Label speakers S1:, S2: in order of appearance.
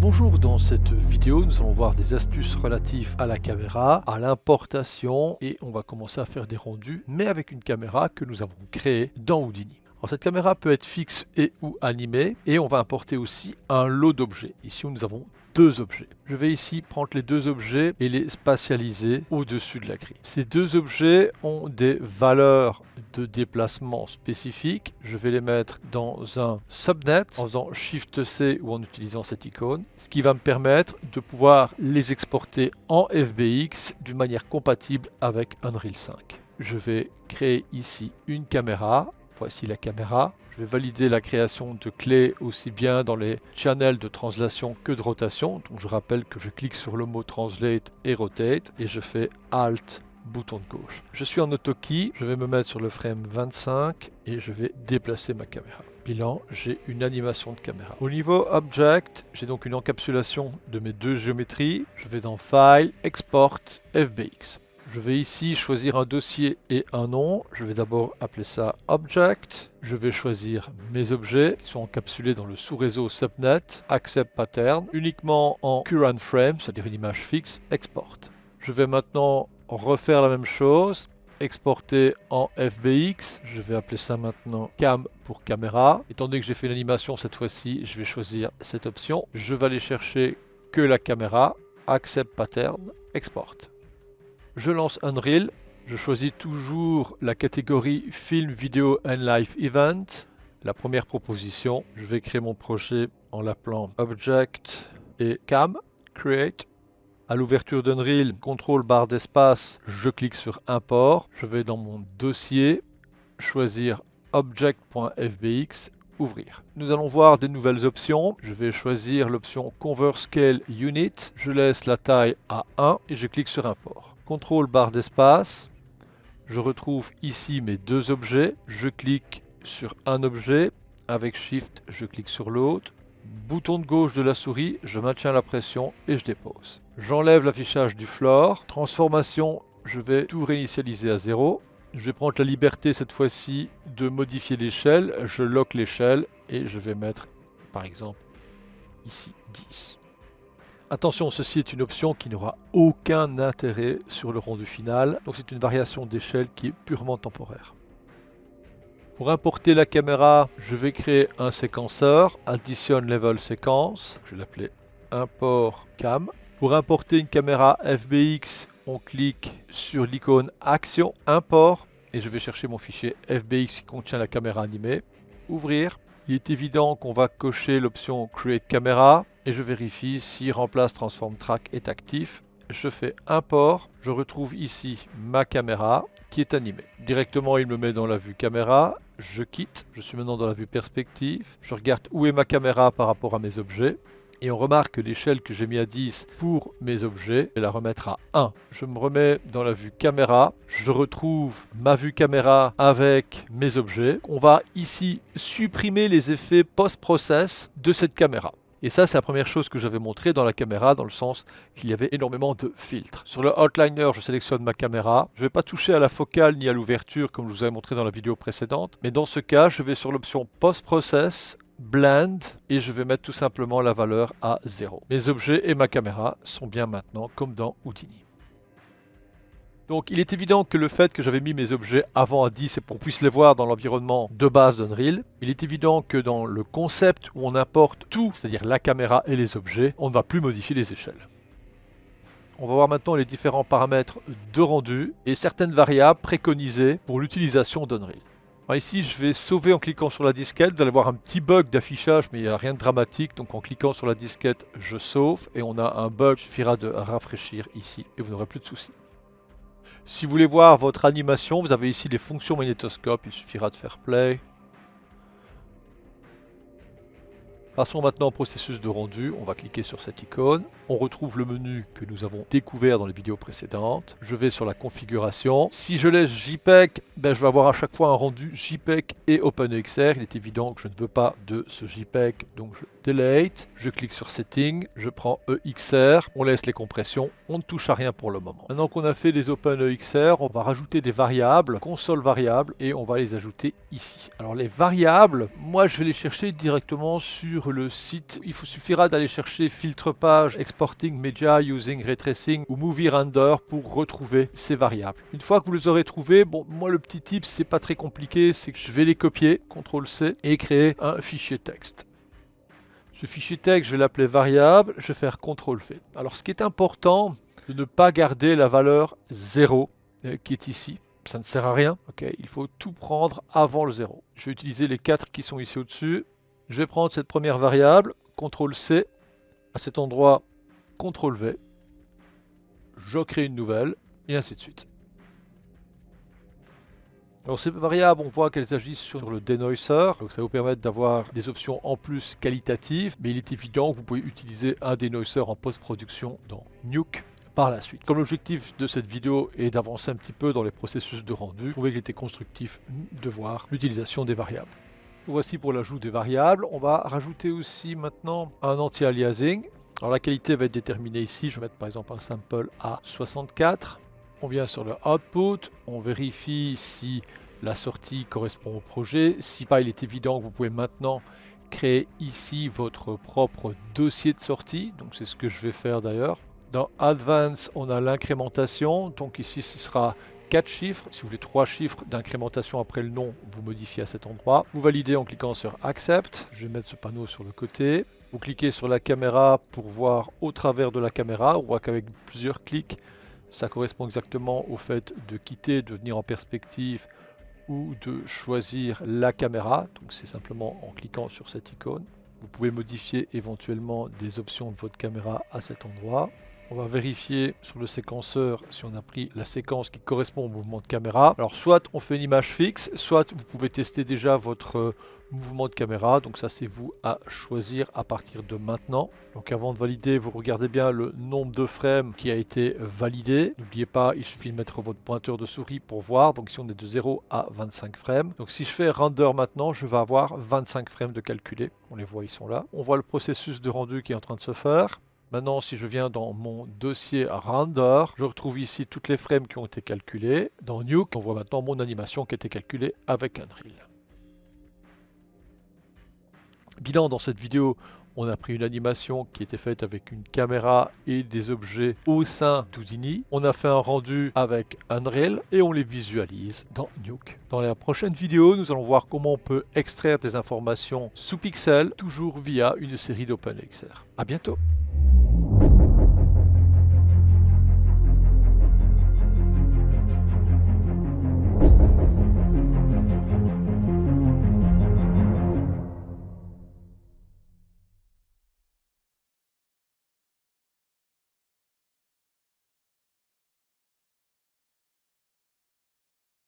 S1: Bonjour, dans cette vidéo nous allons voir des astuces relatives à la caméra, à l'importation et on va commencer à faire des rendus mais avec une caméra que nous avons créée dans Houdini. Alors, cette caméra peut être fixe et ou animée et on va importer aussi un lot d'objets. Ici nous avons deux objets. Je vais ici prendre les deux objets et les spatialiser au-dessus de la grille. Ces deux objets ont des valeurs de déplacement spécifiques. Je vais les mettre dans un subnet en faisant Shift-C ou en utilisant cette icône, ce qui va me permettre de pouvoir les exporter en FBX d'une manière compatible avec Unreal 5. Je vais créer ici une caméra. Voici la caméra. Je vais valider la création de clés aussi bien dans les channels de translation que de rotation. Donc je rappelle que je clique sur le mot Translate et Rotate et je fais Alt, bouton de gauche. Je suis en AutoKey, je vais me mettre sur le frame 25 et je vais déplacer ma caméra. Bilan, j'ai une animation de caméra. Au niveau Object, j'ai donc une encapsulation de mes deux géométries. Je vais dans File, Export, FBX. Je vais ici choisir un dossier et un nom. Je vais d'abord appeler ça Object. Je vais choisir mes objets qui sont encapsulés dans le sous-réseau Subnet. Accept Pattern. Uniquement en Current Frame, c'est-à-dire une image fixe. Export. Je vais maintenant refaire la même chose. Exporter en FBX. Je vais appeler ça maintenant Cam pour caméra. Étant donné que j'ai fait l'animation cette fois-ci, je vais choisir cette option. Je vais aller chercher que la caméra. Accept Pattern. Export. Je lance Unreal, je choisis toujours la catégorie Film, Video and Live Event. La première proposition, je vais créer mon projet en l'appelant Object et Cam, Create. À l'ouverture d'Unreal, contrôle barre d'espace, je clique sur Import. Je vais dans mon dossier, choisir Object.fbx, ouvrir. Nous allons voir des nouvelles options. Je vais choisir l'option Convert Scale Unit. Je laisse la taille à 1 et je clique sur Import. Contrôle barre d'espace, je retrouve ici mes deux objets, je clique sur un objet, avec Shift je clique sur l'autre, bouton de gauche de la souris, je maintiens la pression et je dépose. J'enlève l'affichage du floor, transformation, je vais tout réinitialiser à 0, je vais prendre la liberté cette fois-ci de modifier l'échelle, je lock l'échelle et je vais mettre par exemple ici 10. Attention, ceci est une option qui n'aura aucun intérêt sur le rendu final, donc c'est une variation d'échelle qui est purement temporaire. Pour importer la caméra, je vais créer un séquenceur, Addition Level Sequence, je vais l'appeler Import Cam. Pour importer une caméra FBX, on clique sur l'icône Action, Import, et je vais chercher mon fichier FBX qui contient la caméra animée, ouvrir. Il est évident qu'on va cocher l'option Create Camera et je vérifie si Remplace Transform Track est actif. Je fais Import, je retrouve ici ma caméra qui est animée. Directement, il me met dans la vue caméra, je quitte, je suis maintenant dans la vue perspective, je regarde où est ma caméra par rapport à mes objets. Et on remarque que l'échelle que j'ai mis à 10 pour mes objets, je vais la remettre à 1. Je me remets dans la vue caméra, je retrouve ma vue caméra avec mes objets. On va ici supprimer les effets post-process de cette caméra. Et ça, c'est la première chose que j'avais montré dans la caméra, dans le sens qu'il y avait énormément de filtres. Sur le outliner, je sélectionne ma caméra. Je ne vais pas toucher à la focale ni à l'ouverture comme je vous avais montré dans la vidéo précédente. Mais dans ce cas, je vais sur l'option Post-Process, Blend, et je vais mettre tout simplement la valeur à 0. Mes objets et ma caméra sont bien maintenant comme dans Houdini. Donc il est évident que le fait que j'avais mis mes objets avant à 10 et pour qu'on puisse les voir dans l'environnement de base d'Unreal, il est évident que dans le concept où on importe tout, c'est-à-dire la caméra et les objets, on ne va plus modifier les échelles. On va voir maintenant les différents paramètres de rendu et certaines variables préconisées pour l'utilisation d'Unreal. Ici, je vais sauver en cliquant sur la disquette. Vous allez voir un petit bug d'affichage, mais il n'y a rien de dramatique. Donc en cliquant sur la disquette, je sauve et on a un bug. Il suffira de rafraîchir ici et vous n'aurez plus de soucis. Si vous voulez voir votre animation, vous avez ici les fonctions magnétoscope. Il suffira de faire play. Passons maintenant au processus de rendu. On va cliquer sur cette icône. On retrouve le menu que nous avons découvert dans les vidéos précédentes. Je vais sur la configuration. Si je laisse JPEG, je vais avoir à chaque fois un rendu JPEG et OpenEXR. Il est évident que je ne veux pas de ce JPEG, donc je delete. Je clique sur Setting, je prends EXR, on laisse les compressions, on ne touche à rien pour le moment. Maintenant qu'on a fait les OpenEXR, on va rajouter des variables, console variables, et on va les ajouter ici. Alors les variables, Moi, je vais les chercher directement sur le site. Il vous suffira d'aller chercher filtre page, exporting media using ray tracing ou movie render pour retrouver ces variables. Une fois que vous les aurez trouvées, bon, moi le petit tip, c'est pas très compliqué, c'est que je vais les copier, CTRL-C, et créer un fichier texte. Ce fichier texte, je vais l'appeler variable, je vais faire CTRL-V. Alors, ce qui est important, c'est de ne pas garder la valeur 0 qui est ici. Ça ne sert à rien, ok. Il faut tout prendre avant le 0. Je vais utiliser les 4 qui sont ici au-dessus. Je vais prendre cette première variable, CTRL-C, à cet endroit, CTRL-V. Je crée une nouvelle, et ainsi de suite. Alors ces variables, on voit qu'elles agissent sur le denoiser, donc ça va vous permettre d'avoir des options en plus qualitatives, mais il est évident que vous pouvez utiliser un denoiser en post-production dans Nuke par la suite. Comme l'objectif de cette vidéo est d'avancer un petit peu dans les processus de rendu, je trouvais qu'il était constructif de voir l'utilisation des variables. Voici pour l'ajout des variables. On va rajouter aussi maintenant un anti-aliasing. Alors la qualité va être déterminée ici. Je vais mettre par exemple un sample à 64. On vient sur le output, on vérifie si la sortie correspond au projet. Si pas, il est évident que vous pouvez maintenant créer ici votre propre dossier de sortie. Donc c'est ce que je vais faire d'ailleurs. Dans Advanced, on a l'incrémentation. Donc ici, ce sera 4 chiffres. Si vous voulez 3 chiffres d'incrémentation après le nom, vous modifiez à cet endroit. Vous validez en cliquant sur Accept. Je vais mettre ce panneau sur le côté. Vous cliquez sur la caméra pour voir au travers de la caméra. On voit qu'avec plusieurs clics, ça correspond exactement au fait de quitter, de venir en perspective ou de choisir la caméra. Donc c'est simplement en cliquant sur cette icône. Vous pouvez modifier éventuellement des options de votre caméra à cet endroit. On va vérifier sur le séquenceur si on a pris la séquence qui correspond au mouvement de caméra. Alors soit on fait une image fixe, soit vous pouvez tester déjà votre mouvement de caméra. Donc ça c'est vous à choisir à partir de maintenant. Donc avant de valider, vous regardez bien le nombre de frames qui a été validé. N'oubliez pas, il suffit de mettre votre pointeur de souris pour voir. Donc ici on est de 0 à 25 frames. Donc si je fais render maintenant, je vais avoir 25 frames de calculés. On les voit, ils sont là. On voit le processus de rendu qui est en train de se faire. Maintenant, si je viens dans mon dossier render, je retrouve ici toutes les frames qui ont été calculées. Dans Nuke, on voit maintenant mon animation qui a été calculée avec Unreal. Bilan, dans cette vidéo, on a pris une animation qui était faite avec une caméra et des objets au sein d'Houdini. On a fait un rendu avec Unreal et on les visualise dans Nuke. Dans la prochaine vidéo, nous allons voir comment on peut extraire des informations sous pixel, toujours via une série d'OpenEXR. À bientôt!